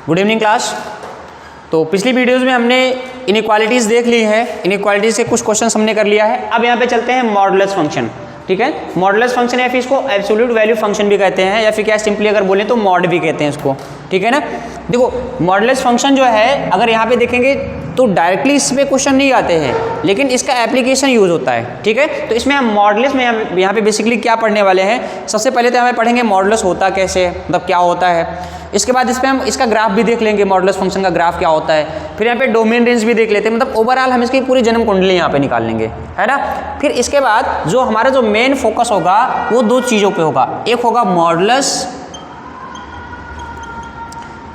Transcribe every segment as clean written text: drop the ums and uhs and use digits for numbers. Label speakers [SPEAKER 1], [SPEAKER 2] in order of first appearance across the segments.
[SPEAKER 1] Good evening class. तो पिछली videos में हमने इनइक्वालिटीज़ देख ली है, इनइक्वालिटीज़ के कुछ क्वेश्चंस हमने कर लिया है। अब यहाँ पे चलते हैं मॉडुलस फंक्शन। ठीक है, मॉडुलस फंक्शन या फिर इसको एब्सोल्यूट वैल्यू फंक्शन भी कहते हैं, या फिर क्या सिंपली अगर बोलें तो मॉड भी कहते हैं इसको। ठीक है ना। देखो मॉडुलस फंक्शन जो है अगर यहाँ पे देखेंगे तो डायरेक्टली इसमें क्वेश्चन नहीं आते हैं, लेकिन इसका एप्लीकेशन यूज़ होता है। ठीक है, तो इसमें हम मॉडुलस में यहाँ पे बेसिकली क्या पढ़ने वाले हैं, सबसे पहले तो हमें पढ़ेंगे मॉडुलस होता कैसे है, मतलब क्या होता है। इसके बाद इस पर हम इसका ग्राफ भी देख लेंगे, मॉडुलस फंक्शन का ग्राफ क्या होता है। फिर यहाँ पे डोमेन रेंज भी देख लेते हैं, मतलब ओवरऑल हम इसकी पूरी जन्म कुंडली यहाँ पे निकाल लेंगे, है ना। फिर इसके बाद जो हमारा जो मेन फोकस होगा वो दो चीज़ों पे होगा, एक होगा मॉडुलस,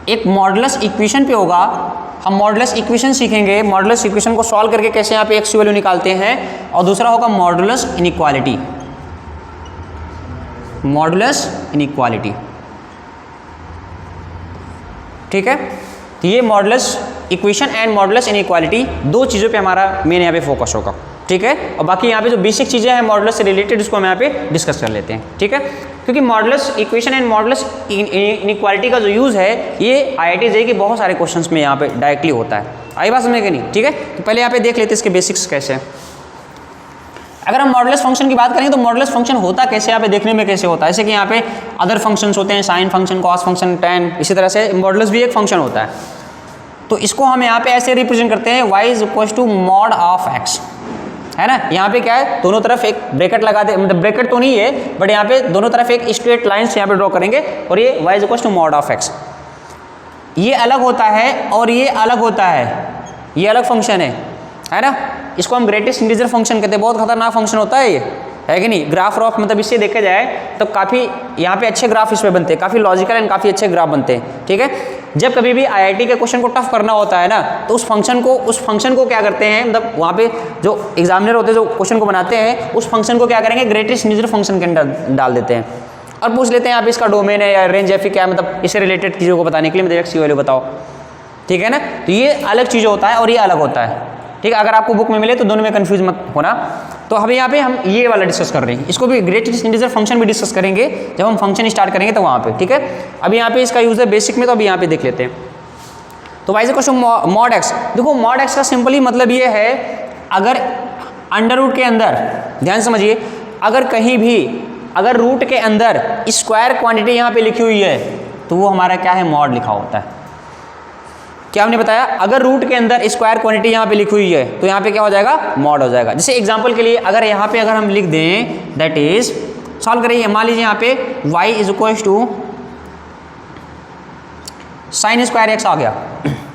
[SPEAKER 1] एक मॉडुलस इक्वेशन पे होगा। हम मॉडुलस इक्वेशन सीखेंगे, मॉडुलस इक्वेशन को सॉल्व करके कैसे यहाँ पे एक्स की वैल्यू निकालते हैं। और दूसरा होगा मॉडुलस इनइक्वालिटी, मॉडुलस इनइक्वालिटी। ठीक है, तो ये modulus equation and modulus inequality दो चीज़ों पे हमारा मेन यहाँ पे फोकस होगा। ठीक है, और बाकी यहाँ पे जो बेसिक चीज़ें हैं मॉडुलस से रिलेटेड उसको हम यहाँ पे डिस्कस कर लेते हैं। ठीक है, क्योंकि modulus equation and modulus inequality का जो यूज़ है ये IIT JEE के बहुत सारे क्वेश्चंस में यहाँ पे डायरेक्टली होता है। आई बात समझ के नहीं। ठीक है, तो पहले यहाँ पे देख लेते हैं इसके बेसिक्स कैसे हैं। अगर हम मॉडुलस फंक्शन की बात करें तो मॉडुलस फंक्शन होता कैसे, यहाँ पे देखने में कैसे होता है। जैसे कि यहाँ पे अदर फंक्शंस होते हैं, sine function, cos function, tan, इसी तरह से मॉडुलस भी एक फंक्शन होता है। तो इसको हम यहाँ पे ऐसे रिप्रेजेंट करते हैं y is equal to mod of x, है ना। यहाँ पे क्या है, दोनों तरफ एक ब्रैकेट लगा दे, मतलब ब्रैकेट तो नहीं है बट यहाँ पे दोनों तरफ एक स्ट्रेट लाइन्स यहाँ पे ड्रॉ करेंगे और ये y is equal to mod of x। ये अलग होता है और ये अलग होता है, ये अलग फंक्शन है ना। इसको हम ग्रेटेस्ट इंटीजर फंक्शन कहते हैं, बहुत खतरनाक फंक्शन होता है ये, है कि नहीं। ग्राफ रॉफ मतलब इससे देखा जाए तो काफ़ी यहाँ पे अच्छे ग्राफ इस पे बनते हैं, काफ़ी लॉजिकल एंड काफ़ी अच्छे ग्राफ बनते हैं। ठीक है, जब कभी भी IIT के क्वेश्चन को टफ करना होता है ना तो उस फंक्शन को क्या करते हैं, मतलब वहाँ पे जो एग्जामिनर होते हैं जो क्वेश्चन को बनाते हैं उस फंक्शन को क्या करेंगे, ग्रेटेस्ट इंटीजर फंक्शन के अंदर डाल देते हैं और पूछ लेते हैं आप इसका डोमेन है या रेंज है फिर क्या, मतलब इससे रिलेटेड चीज़ों को बताने के लिए मतलब एक्स की वैल्यू बताओ। ठीक है ना, तो ये अलग चीज़ होता है और ये अलग होता है। ठीक है, अगर आपको बुक में मिले तो दोनों में कंफ्यूज मत होना। तो अभी यहाँ पे हम ये वाला डिस्कस कर रहे हैं, इसको भी ग्रेटेस्ट इंटीजर फंक्शन भी डिस्कस करेंगे जब हम फंक्शन स्टार्ट करेंगे तो वहाँ पे। ठीक है, अभी यहाँ पे इसका यूज़ है बेसिक में, तो अभी यहाँ पे देख लेते हैं। तो वाइज क्वेश्चन मॉड एक्स, देखो मॉड एक्स का सिंपली मतलब ये है, अगर अंडर रूट के अंदर, ध्यान समझिए, अगर कहीं भी अगर रूट के अंदर स्क्वायर क्वांटिटी यहाँ पे लिखी हुई है तो वो हमारा क्या है, मॉड लिखा होता है। क्या हमने बताया, अगर रूट के अंदर स्क्वायर क्वांटिटी यहाँ पे लिखी हुई है तो यहाँ पे क्या हो जाएगा, मॉड हो जाएगा। जैसे एग्जांपल के लिए अगर यहाँ पे अगर हम लिख दें, दैट इज सॉल्व करिए, मान लीजिए यहाँ पे y is equal to sine square x आ गया।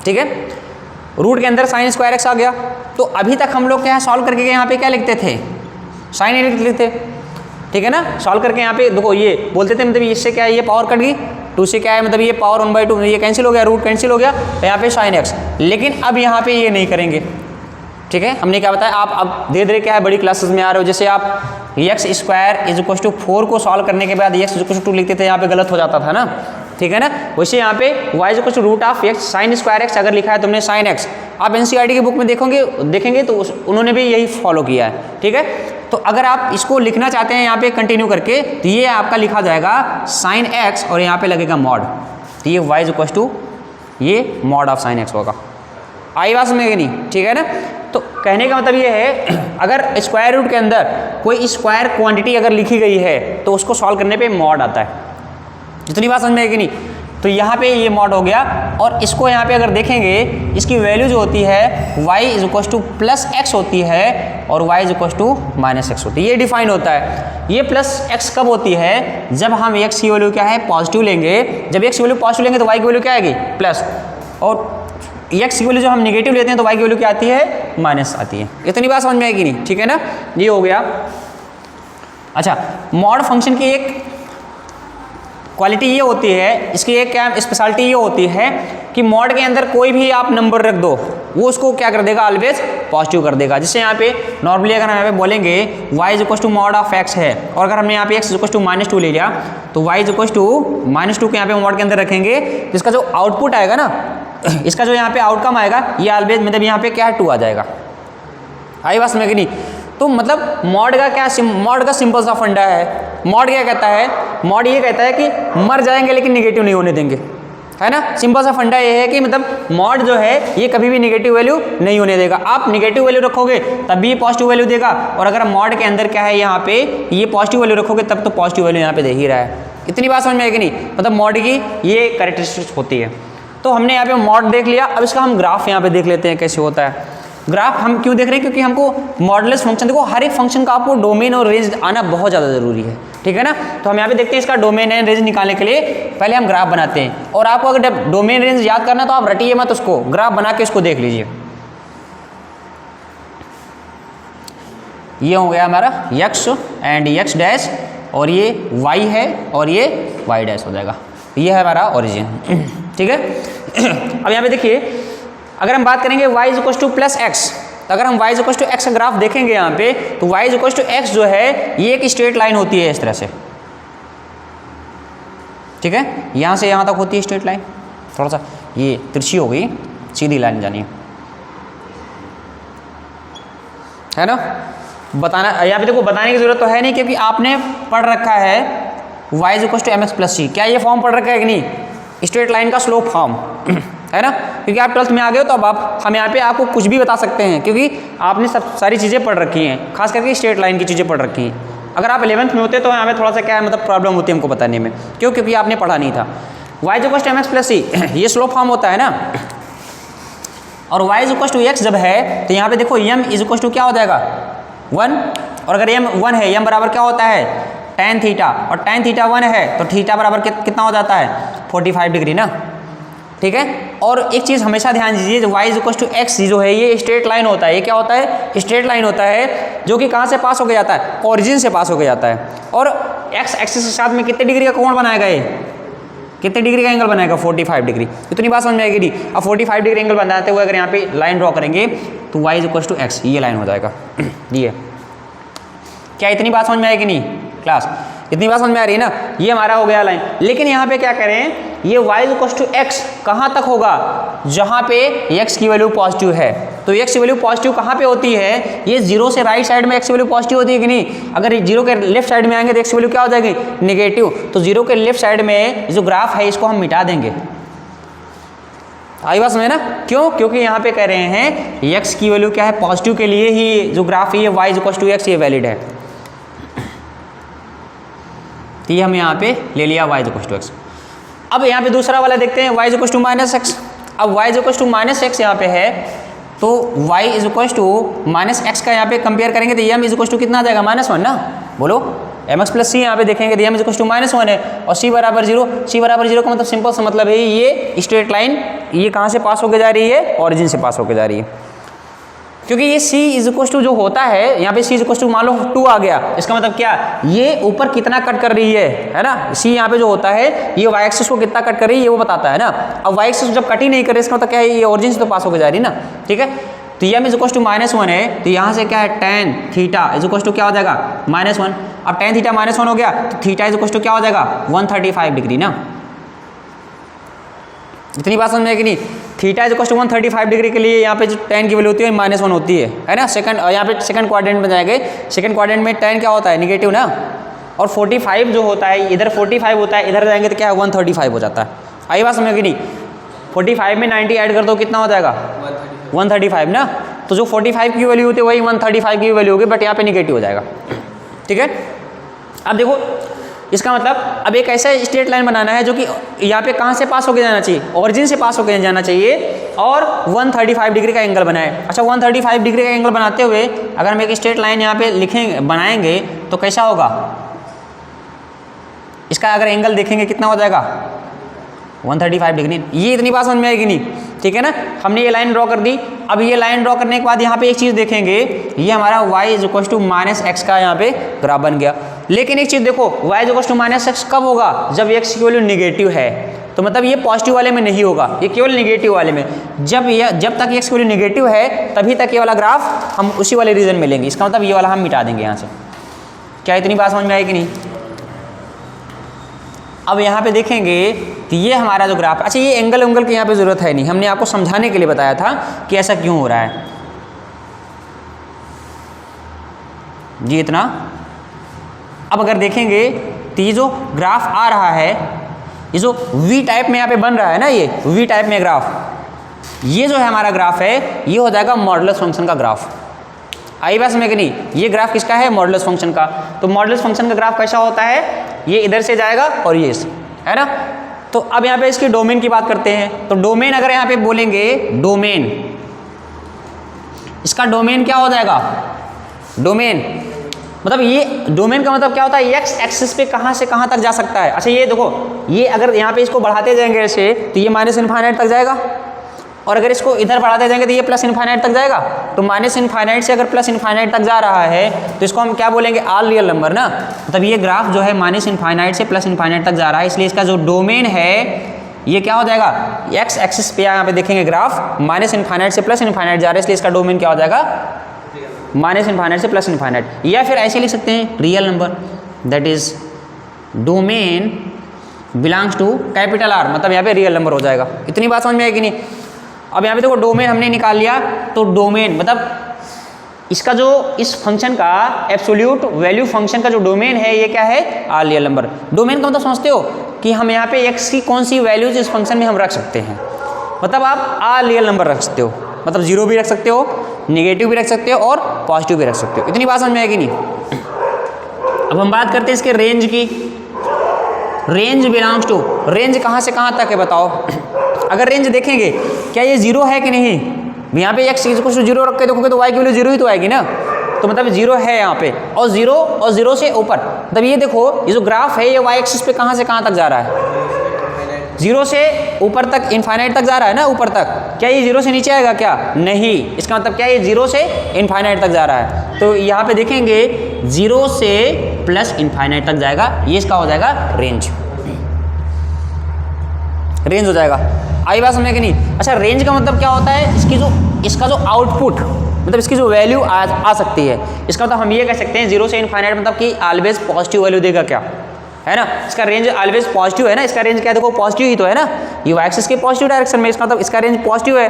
[SPEAKER 1] ठीक है, रूट के अंदर साइन स्क्वायर एक्स आ गया, तो अभी तक हम लोग क्या है सॉल्व करके यहाँ पे क्या लिखते थे, साइन लिख लेते। ठीक है ना, सॉल्व करके यहाँ पे देखो ये बोलते थे, मतलब इससे क्या है, ये पावर कट गई, 2 से क्या है, मतलब ये पावर 1/2, ये कैंसिल हो गया, रूट कैंसिल हो गया, तो यहाँ पे साइन एक्स। लेकिन अब यहाँ पे ये नहीं करेंगे। ठीक है, हमने क्या बताया, आप अब धीरे धीरे क्या है बड़ी क्लासेस में आ रहे हो, जैसे आप x square is equal to 4 को सॉल्व करने के बाद एक्स इज इक्वल टू 2 लिखते थे, यहाँ पे गलत हो जाता था ना। ठीक है ना, वैसे यहाँ पे y is equal to root of x sine square x अगर लिखा है तुमने साइन एक्स, आप NCERT की बुक में देखेंगे तो उन्होंने भी यही फॉलो किया है। ठीक है, तो अगर आप इसको लिखना चाहते हैं यहाँ पे कंटिन्यू करके तो ये आपका लिखा जाएगा साइन एक्स और यहाँ पे लगेगा मॉड, तो ये y इज इक्वल टू ये मॉड ऑफ साइन एक्स होगा। आई बात समझ में नहीं। ठीक है ना, तो कहने का मतलब ये है, अगर स्क्वायर रूट के अंदर कोई स्क्वायर क्वांटिटी अगर लिखी गई है तो उसको सॉल्व करने पे मॉड आता है। जितनी बात समझ में आएगी नहीं, तो यहाँ पे ये मॉड हो गया। और इसको यहाँ पे अगर देखेंगे, इसकी वैल्यू जो होती है y is equal to plus x होती है और y is equal to minus x होती है, ये डिफाइन होता है। ये प्लस एक्स कब होती है, जब हम x की वैल्यू क्या है, पॉजिटिव लेंगे। जब x की वैल्यू पॉजिटिव लेंगे तो y की वैल्यू क्या आएगी, प्लस, और x की वैल्यू जब हम नेगेटिव लेते हैं तो y की वैल्यू क्या आती है, माइनस आती है। इतनी बात समझ में आएगी नहीं। ठीक है ना, ये हो गया। अच्छा, मॉड फंक्शन की एक क्वालिटी ये होती है, इसकी एक क्या स्पेशलिटी ये होती है कि मॉड के अंदर कोई भी आप नंबर रख दो वो उसको क्या कर देगा, ऑलवेज पॉजिटिव कर देगा। जैसे यहाँ पे नॉर्मली अगर हम यहाँ पे बोलेंगे y is equal to mod of x है, और अगर हमने यहाँ पे x इज इक्वल टू -2 ले लिया तो y इज इक्वल टू -2 के यहाँ पे मॉड के अंदर रखेंगे तो इसका जो आउटपुट आएगा ना, इसका जो यहाँ पे आउटकम आएगा ये ऑलवेज मतलब यहाँ पे क्या है, 2 आ जाएगा। आई बात समझ में नहीं। तो मतलब मॉड का क्या, मॉड का सिंपल सा फंडा है। मॉड क्या कहता है, मॉड ये कहता है कि मर जाएंगे लेकिन निगेटिव नहीं होने देंगे। है ना। सिंपल सा फंडा ये है कि मतलब मॉड जो है ये कभी भी नेगेटिव वैल्यू नहीं होने देगा। आप नेगेटिव वैल्यू रखोगे तब भी ये पॉजिटिव वैल्यू देगा, और अगर मॉड के अंदर क्या है यहाँ पे ये पॉजिटिव वैल्यू रखोगे तब तो पॉजिटिव वैल्यू यहाँ पे दे ही रहा है। इतनी बात समझ में आएगी नहीं, मतलब मॉड की ये कैरेक्टरिस्टिक्स होती है। तो हमने यहाँ पे मॉड देख लिया, अब इसका हम ग्राफ यहाँ पे देख लेते हैं कैसे होता है। ग्राफ हम क्यों देख रहे हैं, क्योंकि हमको मॉडुलस फंक्शन, देखो हर एक फंक्शन का आपको डोमेन और रेंज आना बहुत ज़्यादा ज़रूरी है, ठीक है ना। तो हम यहाँ पे देखते हैं इसका डोमेन एंड रेंज निकालने के लिए पहले हम ग्राफ बनाते हैं, और आपको अगर डोमेन रेंज याद करना तो आप रटिए मत उसको, ग्राफ बना के इसको देख लीजिए। ये हो गया हमारा x एंड x डैश, और ये y है और ये y डैश हो जाएगा। ये है हमारा ओरिजिन, ठीक है। अब यहाँ पे देखिए अगर हम बात करेंगे y is equal to plus x, तो अगर हम y is equal to x का ग्राफ देखेंगे यहाँ पे तो y is equal to x जो है ये एक स्ट्रेट लाइन होती है इस तरह से, ठीक है। यहाँ से यहाँ तक होती है स्ट्रेट लाइन, थोड़ा सा ये तिरछी हो गई, सीधी लाइन जानी है ना। बताना यहाँ पे देखो, बताने की जरूरत तो है नहीं क्योंकि आपने पढ़ रखा है y is equal to m x plus c. क्या ये फॉर्म पढ़ रखा है कि नहीं, स्ट्रेट लाइन का स्लोप फॉर्म है ना, क्योंकि आप 12th में आ गए हो तो अब आप हम यहाँ पे आपको कुछ भी बता सकते हैं क्योंकि आपने सब सारी चीज़ें पढ़ रखी हैं, खास करके स्ट्रेट लाइन की चीज़ें पढ़ रखी हैं। अगर आप 11th में होते तो यहाँ पे थोड़ा सा क्या है मतलब प्रॉब्लम होती है हमको बताने में, क्यों, क्योंकि आपने पढ़ा नहीं था। y is equal to m x plus c ये स्लोप फॉर्म होता है ना, और y is equal to x जब है तो यहाँ पे देखो m इज इक्वल टू क्या हो जाएगा 1, और अगर m 1 है m बराबर क्या होता है tan थीटा, और tan थीटा 1 है तो थीटा बराबर कितना हो जाता है 45 डिग्री ना, ठीक है। और एक चीज़ हमेशा ध्यान दीजिए, जो y is equal to x जो है ये स्ट्रेट लाइन होता है। ये क्या होता है, स्ट्रेट लाइन होता है जो कि कहाँ से पास होके जाता है, ओरिजिन से पास होके जाता है, और x एक्सिस के साथ में कितने डिग्री का कोण बनाएगा, ये कितने डिग्री का एंगल बनाएगा 45 डिग्री। इतनी बात समझ में आएगी। अब 45 डिग्री एंगल बनाते हुए अगर यहाँ पे लाइन ड्रॉ करेंगे तो y is equal to x ये लाइन हो जाएगा। ये क्या इतनी बात समझ में आएगी नहीं क्लास, इतनी बात समझ में आ रही है ना। ये हमारा हो गया लाइन, लेकिन यहाँ पे क्या करें, ये y is equal to x कहाँ तक होगा, जहाँ पे x की वैल्यू पॉजिटिव है। तो x की वैल्यू पॉजिटिव कहाँ पे होती है, ये जीरो से राइट साइड में x की वैल्यू पॉजिटिव होती है कि नहीं। अगर जीरो के लेफ्ट साइड में आएंगे तो x की वैल्यू क्या हो जाएगी नेगेटिव। तो जीरो के लेफ्ट साइड में जो ग्राफ है इसको हम मिटा देंगे। आई बात समझ ना, क्यों, क्योंकि यहाँ पे कह रहे हैं x की वैल्यू क्या है पॉजिटिव के लिए ही जो ग्राफ है y is equal to x ये वैलिड है। तो ये हम यहाँ पे ले लिया y is equal to x. अब यहाँ पे दूसरा वाला देखते हैं y is equal to minus x. अब y is equal to minus x यहाँ पे है, तो y is equal to minus x का यहाँ पे कंपेयर करेंगे तो m इज इक्वल टू कितना आ जाएगा -1 ना, बोलो एम एक्स प्लस सी। यहाँ पे देखेंगे तो एम इज इक्वल टू -1 है, और सी बराबर जीरो। सी बराबर जीरो का मतलब सिंपल सा मतलब है ये स्ट्रेट लाइन ये कहाँ से पास होकर जा रही है, ओरिजिन से पास होकर जा रही है। क्योंकि ये c इज इक्वल टू जो होता है यहाँ पे c इज इक्वल टू मान लो 2 आ गया, इसका मतलब क्या, ये ऊपर कितना कट कर रही है ना। c यहाँ पे जो होता है ये y एक्सिस को कितना कट कर रही है ये वो बताता है ना। अब y एक्सिस जब कट ही नहीं कर रही इसका मतलब क्या है, ये ओरिजिन से तो पास होकर जा रही है ना, ठीक है। तो m इज इक्वल टू -1 है, तो यहाँ से क्या है tan theta is equal to क्या हो जाएगा -1। अब tan थीटा -1 हो गया तो थीटा इज इक्वल टू क्या हो जाएगा 135 डिग्री ना। इतनी बात समझ में है कि नहीं। Theta is equal to 135 degree के लिए यहाँ पे जो tan की वैल्यू होती है -1 होती है ना। सेकंड यहाँ पे सेकंड क्वाड्रेंट में जाएंगे, सेकंड क्वाड्रेंट में tan क्या होता है नेगेटिव ना, और 45 जो होता है इधर 45 होता है, इधर जाएंगे तो क्या है 135 हो जाता है। आई बात समझ में कि नहीं। 45 में 90 ऐड कर दो कितना हो जाएगा 135 ना। तो जो 45 की वैल्यू होती है वही 135 की वैल्यू होगी, बट यहाँ पे निगेटिव हो जाएगा, ठीक है। अब देखो इसका मतलब अब एक ऐसा स्ट्रेट लाइन बनाना है जो कि यहाँ पे कहाँ से पास होके जाना चाहिए, ओरिजिन से पास होके जाना चाहिए, और 135 डिग्री का एंगल बनाए। अच्छा 135 डिग्री का एंगल बनाते हुए अगर हम एक स्ट्रेट लाइन यहाँ पे लिखेंगे बनाएंगे तो कैसा होगा, इसका अगर एंगल देखेंगे कितना हो जाएगा 135 डिग्री। ये इतनी बात समझ में आएगी नहीं, ठीक है ना। हमने ये लाइन ड्रॉ कर दी। अब ये लाइन ड्रॉ करने के बाद यहाँ पे एक चीज़ देखेंगे, ये हमारा y is equal to -x का यहाँ पे ग्राफ बन गया। लेकिन एक चीज़ देखो y is equal to -x कब होगा, जब x की वैल्यू निगेटिव है। तो मतलब ये पॉजिटिव वाले में नहीं होगा, ये केवल निगेटिव वाले में। जब तक x की वैल्यू निगेटिव है तभी तक ये वाला ग्राफ हम उसी वाले रीजन में लेंगे। इसका मतलब ये वाला हम मिटा देंगे यहाँ से। क्या इतनी बात समझ में आएगी नहीं। अब यहाँ पे देखेंगे तो ये हमारा जो ग्राफ, अच्छा ये एंगल उंगल की यहाँ पे ज़रूरत है नहीं, हमने आपको समझाने के लिए बताया था कि ऐसा क्यों हो रहा है जी इतना। अब अगर देखेंगे तो ये जो ग्राफ आ रहा है ये जो वी टाइप में यहाँ पे बन रहा है ना, ये वी टाइप में ग्राफ, ये जो है हमारा ग्राफ है, ये हो जाएगा मॉडुलस फंक्शन का ग्राफ। आई बात समझ कि नहीं? ये ग्राफ किसका है? मॉडुलस फंक्शन का। तो मॉडुलस फंक्शन का ग्राफ कैसा होता है? ये इधर से जाएगा और ये है ना। तो अब यहाँ पे इसकी डोमेन की बात करते हैं। तो डोमेन अगर यहाँ पे बोलेंगे, डोमेन, इसका डोमेन क्या हो जाएगा? डोमेन मतलब ये डोमेन का मतलब क्या होता है? एक्स एक्सिस पे कहाँ से कहाँ तक जा सकता है। अच्छा ये देखो, ये अगर यहाँ पे इसको बढ़ाते जाएंगे ऐसे तो ये माइनस इनफाइनाइट तक जाएगा, और अगर इसको इधर बढ़ाते जाएंगे तो ये प्लस इनफाइनाइट तक जाएगा। तो माइनस इनफाइनाइट से अगर प्लस इनफाइनाइट तक जा रहा है तो इसको हम क्या बोलेंगे? ऑल रियल नंबर ना। मतलब ये ग्राफ जो है माइनस इनफाइनाइट से प्लस इनफाइनाइट तक जा रहा है, इसलिए इसका जो डोमेन है ये क्या हो जाएगा? एक्स एक्सिस पे यहाँ पे देखेंगे ग्राफ माइनस इनफाइनाइट से प्लस इनफाइनाइट जा रहा है, इसलिए इसका डोमेन क्या हो जाएगा? माइनस इनफाइनाइट से प्लस इनफाइनाइट। या फिर ऐसे लिख सकते हैं real number, that is domain belongs to capital R, मतलब यहाँ पे रियल नंबर हो जाएगा। इतनी बात समझ में आएगी नहीं? अब यहाँ पे देखो डोमेन हमने निकाल लिया, तो डोमेन मतलब इसका जो इस फंक्शन का एब्सोल्यूट वैल्यू फंक्शन का जो डोमेन है ये क्या है? All real number. डोमेन का मतलब समझते हो कि हम यहाँ पे एक्स की कौन सी वैल्यूज इस फंक्शन में हम रख सकते हैं। मतलब आप ऑल रियल नंबर रख सकते हो, मतलब जीरो भी रख सकते हो, नेगेटिव भी रख सकते हो और पॉजिटिव भी रख सकते हो। इतनी बात समझ में आएगी नहीं? अब हम बात करते हैं इसके रेंज की। रेंज बिलोंग्स टू, रेंज कहाँ से कहाँ तक है बताओ? अगर रेंज देखेंगे क्या ये जीरो है कि नहीं? यहाँ पे एक्स कुछ जीरो रख के देखोगे तो वाई की वैल्यू जीरो ही तो आएगी ना। तो मतलब जीरो है यहाँ पे, और जीरो से ऊपर, मतलब ये देखो ये जो ग्राफ है ये वाई एक्सिस पे कहाँ से कहाँ तक जा रहा है? जीरो से ऊपर तक, इनफाइनाइट तक जा रहा है ना, ऊपर तक। क्या ये जीरो से नीचे आएगा क्या? नहीं। इसका मतलब क्या है? ये जीरो से इनफाइनाइट तक जा रहा है। तो यहाँ पे देखेंगे जीरो से प्लस इनफाइनाइट तक जाएगा, ये इसका हो जाएगा रेंज। रेंज हो जाएगा। आई बात समझे कि नहीं? अच्छा रेंज का मतलब क्या होता है? इसका जो आउटपुट, मतलब इसकी जो वैल्यू आ सकती है, इसका मतलब हम ये कह सकते हैं जीरो से इनफाइनाइट मतलब कि ऑलवेज पॉजिटिव वैल्यू देगा क्या, है ना। इसका रेंज ऑलवेज पॉजिटिव है ना, इसका रेंज क्या देखो पॉजिटिव ही तो है ना, ये वाई एक्सिस के पॉजिटिव डायरेक्शन में, इसका मतलब इसका रेंज पॉजिटिव है।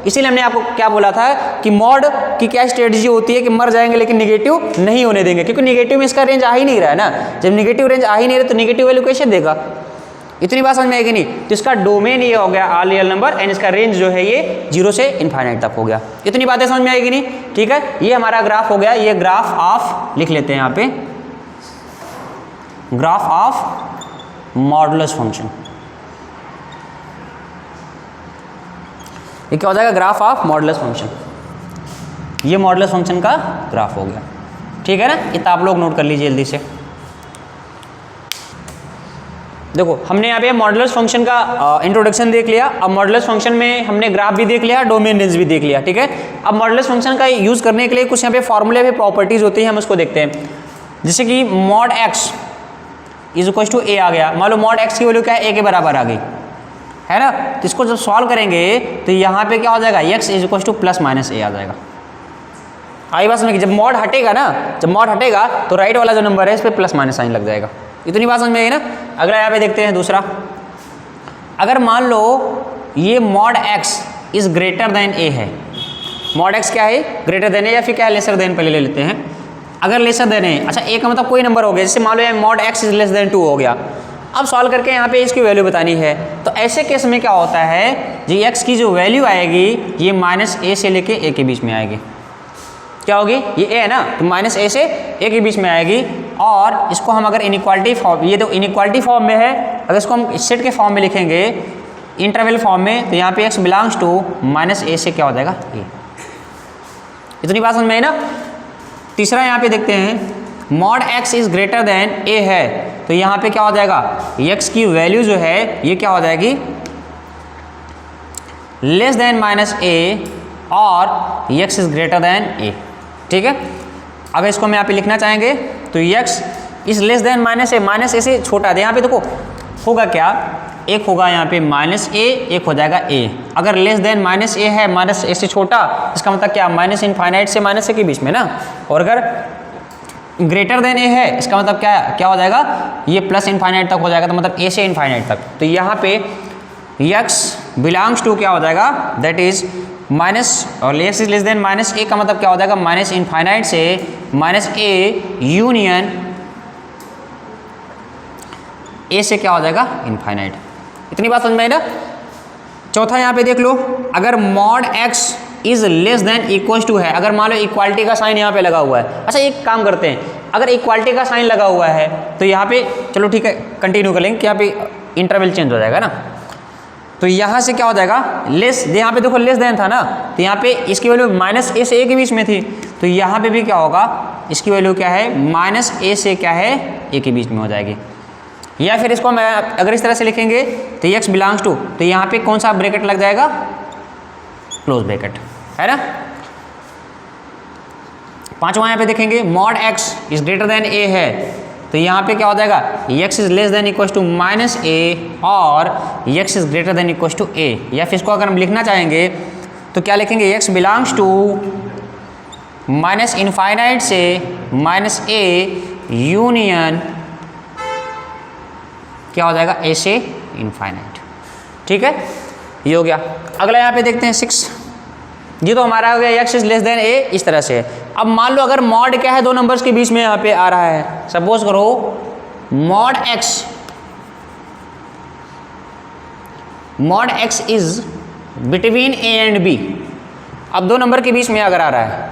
[SPEAKER 1] इसीलिए हमने आपको क्या बोला था कि मॉड की क्या स्ट्रेटजी होती है कि मर जाएंगे लेकिन निगेटिव नहीं होने देंगे, क्योंकि निगेटिव में इसका रेंज आ ही नहीं रहा है ना। जब निगेटिव रेंज आ ही नहीं रहा तो निगेटिव वैल्यू कैसे देगा? इतनी बात समझ में आएगी नहीं? तो इसका डोमेन ये हो गया ऑल रियल नंबर, एंड इसका रेंज जो है ये जीरो से इनफाइनाइट तक हो गया। इतनी बातें समझ में आएगी नहीं? ठीक है, ये हमारा ग्राफ हो गया। ये ग्राफ ऑफ, लिख लेते हैं यहाँ पे, ग्राफ ऑफ मॉडुलस फंक्शन। ये क्या हो जाएगा? Graph of modulus function. ये मॉडुलस फंक्शन का ग्राफ हो गया। ठीक है ना? इतना आप लोग नोट कर लीजिए जल्दी से। देखो हमने यहाँ पे मॉडुलस फंक्शन का इंट्रोडक्शन देख लिया। अब मॉडुलस फंक्शन में हमने ग्राफ भी देख लिया, डोमेन रेंज भी देख लिया। ठीक है, अब मॉडुलस फंक्शन का यूज़ करने के लिए कुछ यहाँ पे फॉर्मूले पे प्रॉपर्टीज होती है, हम उसको देखते हैं। जैसे कि mod x is equal to a आ गया। मान लो मॉड एक्स की वैल्यू क्या है? ए के बराबर आ गई, है ना। तो इसको जब सॉल्व करेंगे तो यहाँ पे क्या हो जाएगा? X is equal to plus minus a आ जाएगा। आई बात समझ, जब मॉड हटेगा ना, जब मॉड हटेगा तो राइट वाला जो नंबर है इस पर प्लस माइनस साइन लग जाएगा। इतनी बात समझ में आई ना। अगला यहाँ पे देखते हैं दूसरा। अगर मान लो ये mod x is greater than a है, मॉड एक्स क्या है? ग्रेटर देन ए, या फिर क्या है? Lesser than. पहले ले लेते हैं, अगर लेसर देन है, अच्छा ए का मतलब कोई नंबर हो गया, जैसे मान लो mod x is less than 2 हो गया। अब सॉल्व करके यहाँ पे इसकी वैल्यू बतानी है, तो ऐसे केस में क्या होता है जी, एक्स की जो वैल्यू आएगी ये माइनस ए से लेके ए के बीच में आएगी। क्या होगी? ये ए है ना, तो माइनस ए से ए के बीच में आएगी। और इसको हम अगर इनइक्वालिटी फॉर्म, ये तो इनइक्वालिटी फॉर्म में है, अगर इसको हम सेट के फॉर्म में लिखेंगे इंटरवल फॉर्म में, तो यहाँ पे x belongs to minus a से क्या हो जाएगा? ए। इतनी बात समझ में आई ना। तीसरा यहाँ पे देखते हैं, mod x is greater than a है, तो यहाँ पे क्या हो जाएगा? एक्स की वैल्यू जो है ये क्या हो जाएगी? लेस देन माइनस ए, और एक्स इज ग्रेटर देन ए। ठीक है, अगर इसको हम यहाँ पे लिखना चाहेंगे तो x is less than minus a से छोटा है। यहाँ पे देखो होगा क्या, एक होगा यहाँ पे माइनस ए, एक हो जाएगा ए। अगर लेस देन माइनस ए है, माइनस ए से छोटा, इसका मतलब क्या? माइनस इनफाइनाइट से माइनस ए के बीच में ना। और अगर ग्रेटर देन ए है, इसका मतलब क्या हो जाएगा? ये प्लस इनफाइनाइट तक हो जाएगा, तो मतलब ए से इनफाइनाइट तक। तो यहाँ पे एक्स बिलोंग्स टू क्या हो जाएगा? दैट इज माइनस, और x is less than minus a का मतलब क्या हो जाएगा? माइनस इनफाइनाइट से माइनस ए यूनियन ए से क्या हो जाएगा? इनफाइनाइट। इतनी बात समझ में आई ना। चौथा यहाँ पे देख लो, अगर mod x is less than equal to है, अगर मान लो इक्वालिटी का साइन यहाँ पे लगा हुआ है। अच्छा एक काम करते हैं, अगर इक्वालिटी का साइन लगा हुआ है तो यहाँ पे चलो ठीक है कंटिन्यू कर लेंगे कि यहाँ पे इंटरवल चेंज हो जाएगा ना। तो यहाँ से क्या हो जाएगा, लेस, यहाँ पे देखो लेस देन था ना, तो यहाँ पे इसकी वैल्यू माइनस ए से ए के बीच में थी, तो यहाँ पे भी क्या होगा, इसकी वैल्यू क्या है, माइनस ए से क्या है, ए के बीच में हो जाएगी। या फिर इसको मैं अगर इस तरह से लिखेंगे तो x बिलोंग्स टू, तो यहाँ पे कौन सा ब्रैकेट लग जाएगा, क्लोज ब्रैकेट, है ना। पांचवा यहाँ पे देखेंगे mod x is greater than a है, तो यहाँ पे क्या हो जाएगा, x is less than equal to minus a और x is greater than equal to a। या फिर इसको अगर हम लिखना चाहेंगे तो क्या लिखेंगे, x belongs to minus infinite से माइनस a यूनियन क्या हो जाएगा, a से इनफाइनाइट। ठीक है, ये हो गया। अगला यहाँ पे देखते हैं 6, ये तो हमारा हो गया x is less then a, इस तरह से। अब मान लो अगर मॉड क्या है, दो नंबर्स के बीच में यहाँ पे आ रहा है, सपोज करो mod x is between a and b। अब दो नंबर के बीच में अगर आ रहा है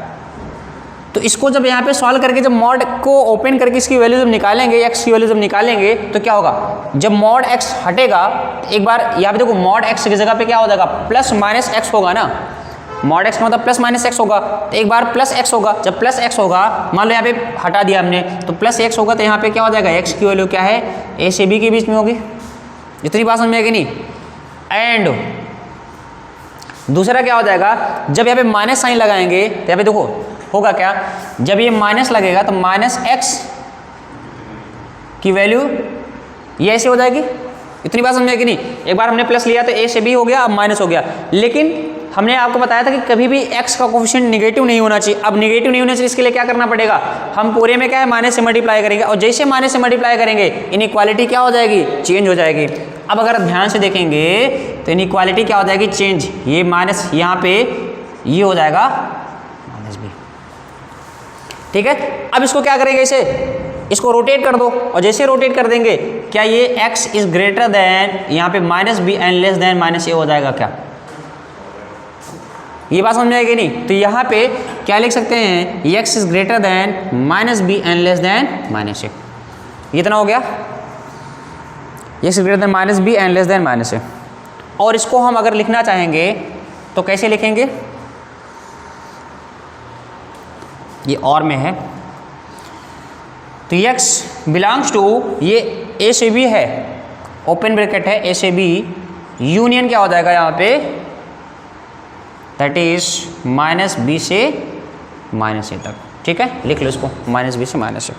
[SPEAKER 1] तो इसको जब यहाँ पे सॉल्व करके जब मॉड को ओपन करके इसकी वैल्यू जब निकालेंगे, x की वैल्यू जब निकालेंगे तो क्या होगा, जब मॉड x हटेगा एक बार यहाँ पे देखो मॉड x की जगह पे क्या हो जाएगा, प्लस माइनस x होगा ना, मॉड x का मतलब प्लस माइनस x होगा, तो एक बार प्लस x होगा, जब प्लस x होगा मान लो यहाँ पे हटा दिया हमने तो प्लस x होगा, तो यहाँ पे क्या हो जाएगा, x की वैल्यू क्या है, a से b के बीच में होगी। इतनी बात समझ में आएगी नहीं। एंड दूसरा क्या हो जाएगा, जब यहाँ पे माइनस साइन लगाएंगे तो यहाँ पे देखो होगा क्या, जब ये माइनस लगेगा तो माइनस x की वैल्यू ये ऐसे हो जाएगी। इतनी बात समझ में आएगी नहीं। एक बार हमने प्लस लिया तो a से b हो गया, अब माइनस हो गया, लेकिन हमने आपको बताया था कि कभी भी x का कोफिशिएंट नेगेटिव नहीं होना चाहिए। अब नेगेटिव नहीं होना चाहिए, इसके लिए क्या करना पड़ेगा, हम पूरे में क्या है, माइनस से मल्टीप्लाई करेंगे, और जैसे माइनस से मल्टीप्लाई करेंगे इनइक्वालिटी क्या हो जाएगी, चेंज हो जाएगी। अब अगर ध्यान से देखेंगे तो इनइक्वालिटी क्या हो जाएगी, चेंज, ये माइनस यहाँ पे ये हो जाएगा माइनस b। ठीक है, अब इसको क्या करेंगे, इसे इसको रोटेट कर दो, और जैसे रोटेट कर देंगे क्या ये x इज ग्रेटर देन यहाँ पे minus B and less than minus a हो जाएगा क्या, ये बात समझ में आएगी नहीं। तो यहाँ पे क्या लिख सकते हैं, x is greater than minus B and less than minus a, इतना हो गया, x is greater than minus B and less than minus a. और इसको हम अगर लिखना चाहेंगे तो कैसे लिखेंगे, ये और में है, तो x बिलोंग्स टू ये a से b है, ओपन ब्रैकेट है, a से b यूनियन क्या हो जाएगा यहाँ पे, दैट इज माइनस b से माइनस a तक। ठीक है, लिख लो इसको, माइनस b से माइनस a,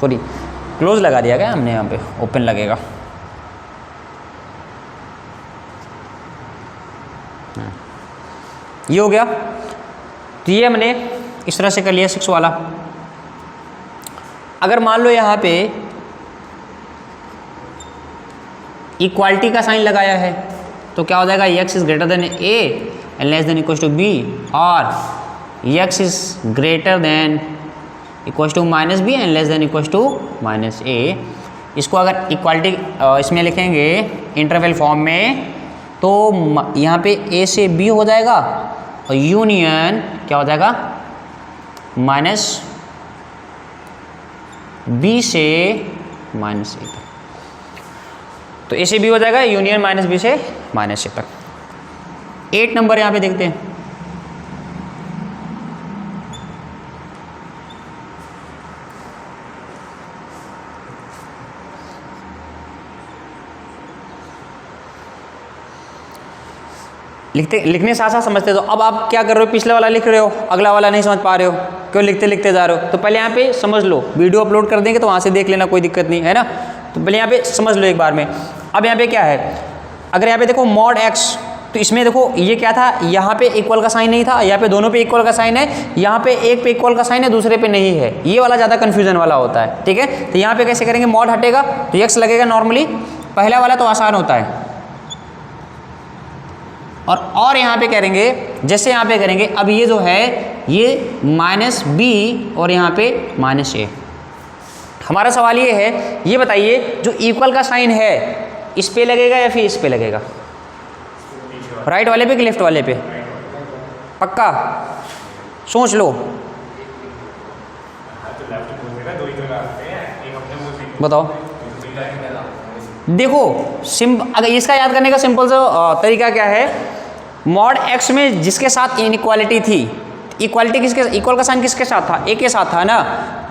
[SPEAKER 1] सॉरी क्लोज लगा दिया गया हमने, यहाँ पे ओपन लगेगा। ये हो गया, तो ये हमने इस तरह से कर लिया 6 वाला। अगर मान लो यहाँ पे इक्वालिटी का साइन लगाया है तो क्या हो जाएगा, x is greater than a and less than equal to b, और x is greater than equal to minus B and less than equal to minus a। इसको अगर इक्वालिटी इसमें लिखेंगे इंटरवल फॉर्म में तो यहाँ पे a से b हो जाएगा और यूनियन क्या हो जाएगा, माइनस b से माइनस a तक। तो a से b हो जाएगा यूनियन माइनस b से माइनस a तक। 8 नंबर यहाँ पे देखते हैं, लिखने साथ साथ समझते। तो अब आप क्या कर रहे हो, पिछले वाला लिख रहे हो, अगला वाला नहीं समझ पा रहे हो, क्यों लिखते लिखते जा रहे हो। तो पहले यहाँ पे समझ लो, वीडियो अपलोड कर देंगे तो वहाँ से देख लेना, कोई दिक्कत नहीं है ना। तो पहले यहाँ पे समझ लो एक बार में। अब यहाँ पे क्या है, अगर यहाँ पे देखो मॉड x, तो इसमें देखो ये क्या था, यहाँ पे इक्वल का साइन नहीं था, यहाँ पे दोनों पे इक्वल का साइन है, यहाँ पे एक पे इक्वल का साइन है दूसरे पे नहीं है, ये वाला ज़्यादा कन्फ्यूजन वाला होता है। ठीक है, तो यहाँ पे कैसे करेंगे, मॉड हटेगा तो x लगेगा नॉर्मली, पहला वाला तो आसान होता है। और यहाँ पे करेंगे, जैसे यहाँ पे करेंगे, अब ये जो है ये माइनस बी और यहाँ पे माइनस ए, हमारा सवाल ये है, ये बताइए जो इक्वल का साइन है इस पे लगेगा या फिर इस पे लगेगा, राइट वाले पे कि लेफ्ट वाले पे? पक्का सोच लो, बताओ। देखो अगर इसका याद करने का सिंपल सा तरीका क्या है, मॉड एक्स में जिसके साथ इनइक्वालिटी थी, इक्वालिटी किसके, इक्वल का साइन किसके साथ था? ए के साथ था ना।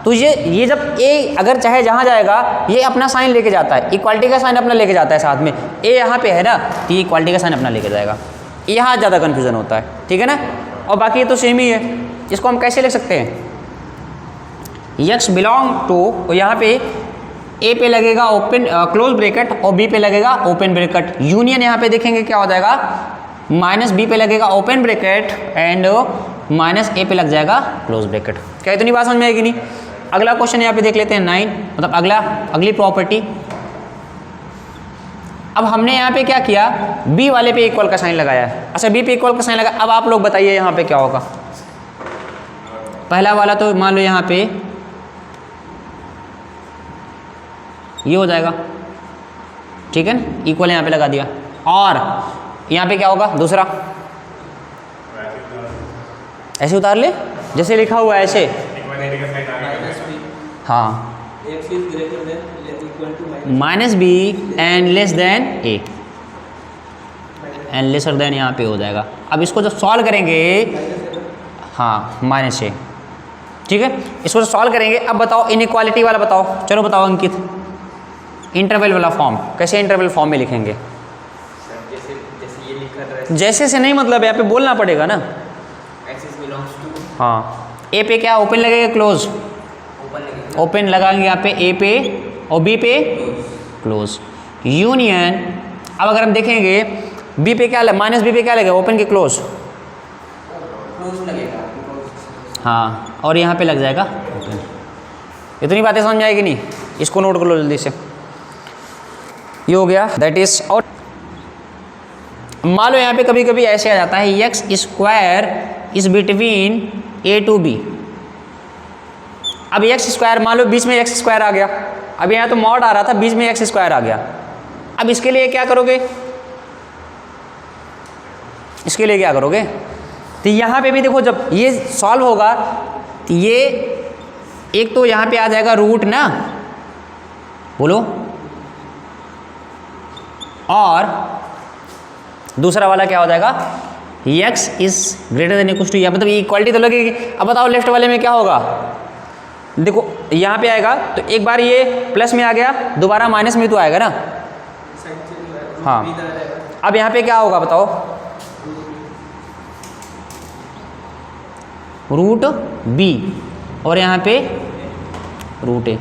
[SPEAKER 1] तो ये जब ए अगर चाहे जहाँ जाएगा ये अपना साइन लेके जाता है, इक्वालिटी का साइन अपना लेके जाता है साथ में। ए यहाँ पे है ना तो ये इक्वालिटी का साइन अपना लेके जाएगा, यहाँ ज़्यादा कन्फ्यूजन होता है, ठीक है ना। और बाकी ये तो सेम ही है। इसको हम कैसे लिख सकते हैं, यक्स बिलोंग टू, यहाँ पे ए पे लगेगा ओपन क्लोज ब्रैकेट और बी पे लगेगा ओपन ब्रैकेट, यूनियन यहाँ पे देखेंगे क्या हो जाएगा, माइनस बी पे लगेगा ओपन ब्रैकेट एंड माइनस ए पे लग जाएगा क्लोज ब्रैकेट। क्या इतनी बात समझ में आएगी नहीं? अगला क्वेश्चन यहाँ पे देख लेते हैं 9, मतलब अगली प्रॉपर्टी। अब हमने यहाँ पे क्या किया, बी वाले पे इक्वल का साइन लगाया है। अच्छा बी पे इक्वल का साइन लगा, अब आप लोग बताइए यहाँ पे क्या होगा। पहला वाला तो मान लो यहाँ पे ये हो जाएगा, ठीक है ना, इक्वल यहाँ पे लगा दिया। और यहाँ पे क्या होगा दूसरा, ऐसे उतार ले जैसे लिखा हुआ है ऐसे, हाँ minus B and less than A, and lesser than यहाँ पे हो जाएगा। अब इसको जब सॉल्व करेंगे, हाँ माइनस ए, ठीक है, इसको जब सॉल्व करेंगे। अब बताओ इनइक्वालिटी वाला बताओ, चलो बताओ अंकित, इंटरवल वाला फॉर्म कैसे इंटरवल फॉर्म में लिखेंगे? जैसे से नहीं, मतलब यहाँ पे बोलना पड़ेगा ना। हाँ ए पे क्या ओपन लगेगा क्लोज, ओपन लगाएंगे यहाँ पे ए पे और बी पे क्लोज, यूनियन। अब अगर हम देखेंगे बी पे क्या माइनस बी पे क्या लगेगा, ओपन के क्लोज लगेगा, हाँ, और यहाँ पे लग जाएगा ओपन। इतनी बातें समझ में आएगी नहीं? इसको नोट कर लो जल्दी से। ये हो गया, दैट इज। और मान लो यहाँ पे कभी कभी ऐसे आ जाता है, x square is between A to B. अब एक्स स्क्वायर मान लो बीच में एक्स स्क्वायर आ गया, अब यहाँ तो मॉड आ रहा था, बीच में एक्स स्क्वायर आ गया। अब इसके लिए क्या करोगे, इसके लिए क्या करोगे, तो यहाँ पे भी देखो जब ये सॉल्व होगा तो ये एक तो यहाँ पे आ जाएगा रूट ना, बोलो, और दूसरा वाला क्या हो जाएगा, x is greater than equal to, या मतलब इक्वालिटी तो लगेगी। अब बताओ लेफ्ट वाले में क्या होगा, देखो यहाँ पे आएगा तो एक बार ये प्लस में आ गया, दोबारा माइनस में तो आएगा ना, हाँ। अब यहाँ पे क्या होगा बताओ, रूट बी और यहाँ पे रूट ए।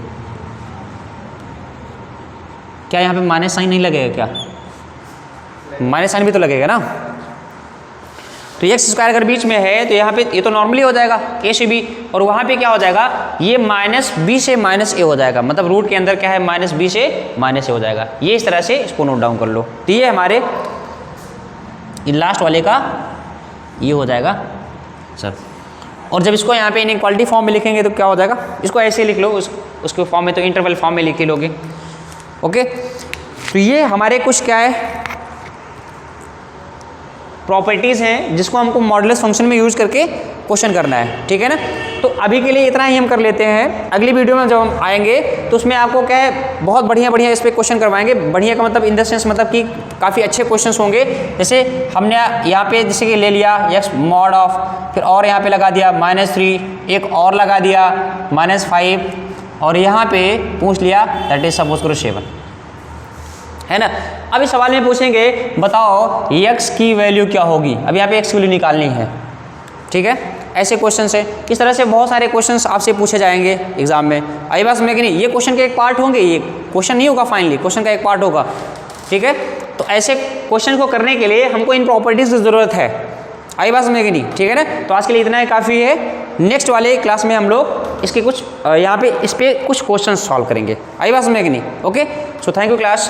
[SPEAKER 1] क्या यहाँ पे माइनस साइन नहीं लगेगा क्या, माइनस साइन भी तो लगेगा ना। तो एक्स स्क्वायर अगर बीच में है तो यहाँ पे ये तो नॉर्मली हो जाएगा ए से बी, और वहाँ पे क्या हो जाएगा, ये माइनस बी से माइनस ए हो जाएगा, मतलब रूट के अंदर क्या है माइनस बी से माइनस ए हो जाएगा। ये इस तरह से इसको नोट डाउन कर लो। तो ये हमारे लास्ट वाले का ये हो जाएगा सर। और जब इसको यहाँ पे इनइक्वालिटी फॉर्म में लिखेंगे तो क्या हो जाएगा, इसको ऐसे लिख लो, उसके फॉर्म में तो इंटरवल फॉर्म में लिख ही लोगे। ओके, तो ये हमारे कुछ क्या है प्रॉपर्टीज़ हैं जिसको हमको मॉडुलस फंक्शन में यूज़ करके क्वेश्चन करना है, ठीक है ना। तो अभी के लिए इतना ही हम कर लेते हैं। अगली वीडियो में जब हम आएंगे तो उसमें आपको क्या है बहुत बढ़िया इस पर क्वेश्चन करवाएंगे। बढ़िया का मतलब इन द सेंस मतलब कि काफ़ी अच्छे क्वेश्चंस होंगे। जैसे हमने यहाँ पे जैसे कि ले लिया एक्स मॉड ऑफ, फिर और यहाँ पे लगा दिया -3, एक और लगा दिया -5, और यहाँ पे पूछ लिया दैट इज सपोज करो 7, है ना। अब इस सवाल में पूछेंगे बताओ x की वैल्यू क्या होगी। अब यहाँ पे x की वैल्यू निकालनी है, ठीक है। ऐसे क्वेश्चन है, इस तरह से बहुत सारे क्वेश्चंस आपसे पूछे जाएंगे एग्जाम में। आई बात समझ कि नहीं, ये क्वेश्चन के एक पार्ट होंगे, ये क्वेश्चन नहीं होगा फाइनली, क्वेश्चन का एक पार्ट होगा, ठीक है। तो ऐसे क्वेश्चन को करने के लिए हमको इन प्रॉपर्टीज़ की ज़रूरत है। आई बात समझ कि नहीं, ठीक है ना। तो आज के लिए इतना ही काफ़ी है। नेक्स्ट वाले क्लास में हम लोग इसके कुछ यहाँ पे इस पर कुछ क्वेश्चन सॉल्व करेंगे। आई बात समझ कि नहीं। Okay, so thank you class.